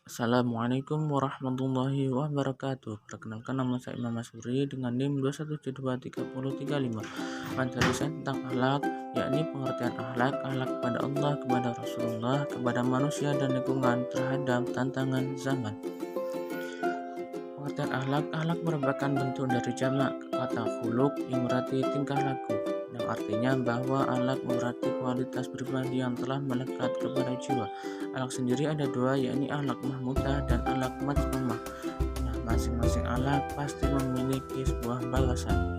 Assalamualaikum warahmatullahi wabarakatuh. Perkenalkan, nama saya Imam Masuri dengan NIM 217233035. Materi saya tentang akhlak, yakni pengertian akhlak kepada Allah, kepada Rasulullah, kepada manusia dan lingkungan terhadap tantangan zaman. Pengertian akhlak merupakan bentuk dari jamak kata khuluq yang berarti tingkah laku, yang artinya bahwa akhlak berarti kualitas pribadi yang telah melekat kepada jiwa. Akhlak sendiri ada dua, yakni akhlak mahmudah dan akhlak mazmumah. Nah, masing-masing akhlak pasti memiliki sebuah balasan.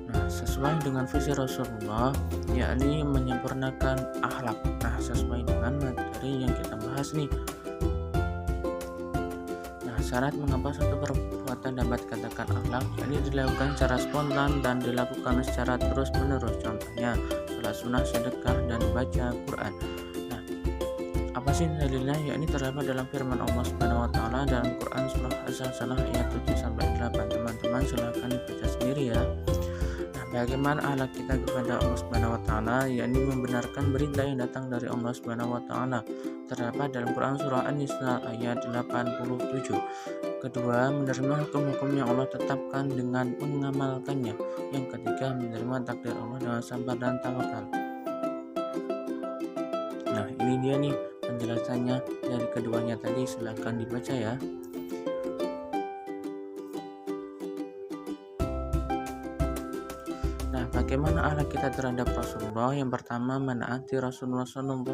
Nah, sesuai dengan visi Rasulullah, yakni menyempurnakan akhlak. Nah, sesuai dengan materi yang kita bahas nih. Syarat mengapa suatu perbuatan dapat dikatakan akhlak, yakni dilakukan secara spontan dan dilakukan secara terus-menerus. Contohnya, sholat sunnah, sedekah, dan baca Quran. Nah, apa sih dalilnya? Yakni terdapat dalam firman Allah Subhanahu wa taala dalam Quran surah As-Salah ayat 7 sampai 8. Teman-teman silahkan dibaca sendiri ya. Nah, bagaimana akhlak kita kepada Allah Subhanahu wa taala, yakni membenarkan berita yang datang dari Allah Subhanahu wa taala. Terdapat dalam Quran surah An-Nisa ayat 87. Kedua, menerima hukum-hukum yang Allah tetapkan dengan mengamalkannya. Yang ketiga, menerima takdir Allah dengan sabar dan tawakal. Nah, ini dia nih penjelasannya dari keduanya tadi, silahkan dibaca ya. Nah, bagaimana akhlak kita terhadap Rasulullah? Yang pertama, menaati Rasulullah SAW,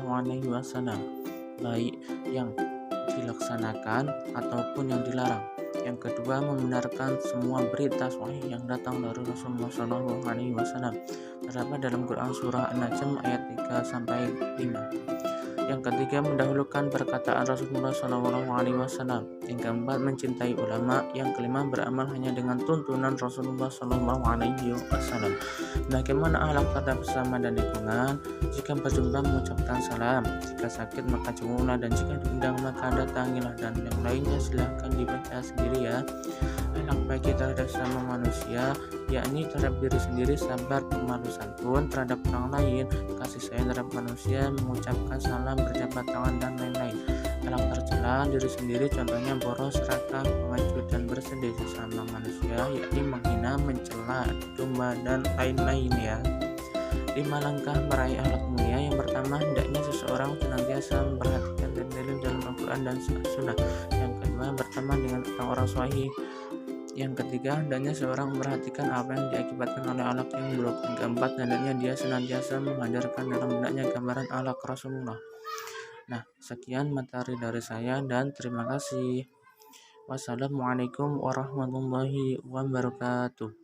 baik yang dilaksanakan ataupun yang dilarang. Yang kedua, membenarkan semua berita sahih yang datang dari Rasulullah SAW. Terdapat dalam Quran surah An-Najm ayat 3 sampai 5. Yang ketiga, mendahulukan perkataan Rasulullah SAW. Yang keempat, mencintai ulama. Yang kelima, beramal hanya dengan tuntunan Rasulullah SAW. Bagaimana akhlak terhadap sesama dan lingkungan? Jika berjumpa, mengucapkan salam. Jika sakit, maka jenguklah, dan jika diundang, maka datangilah. Dan yang lainnya silahkan dibaca sendiri ya. Akhlak baik terhadap sesama manusia, yakni terhadap diri sendiri, sabar, pemalu santun terhadap orang lain, kasih sayang terhadap manusia, mengucapkan salam, berjabat tangan, dan lain-lain. Akhlak tercela diri sendiri, contohnya boros, serakah, pengecut, dan bersedih sesama manusia, yakni menghina, mencela, domba, dan lain-lain ya. 5 langkah meraih akhlak mulia. Yang pertama, hendaknya seseorang senantiasa memperhatikan dalil dalam Al-Quran dan Sunnah. Yang kedua, berteman dengan orang-orang sahih. Yang ketiga, hendaknya seorang memperhatikan apa yang diakibatkan oleh akhlak yang buruk. Yang keempat, hendaknya dia senantiasa menghadirkan dalam benaknya gambaran akhlak Rasulullah. Nah, sekian materi dari saya dan terima kasih. Wassalamualaikum warahmatullahi wabarakatuh.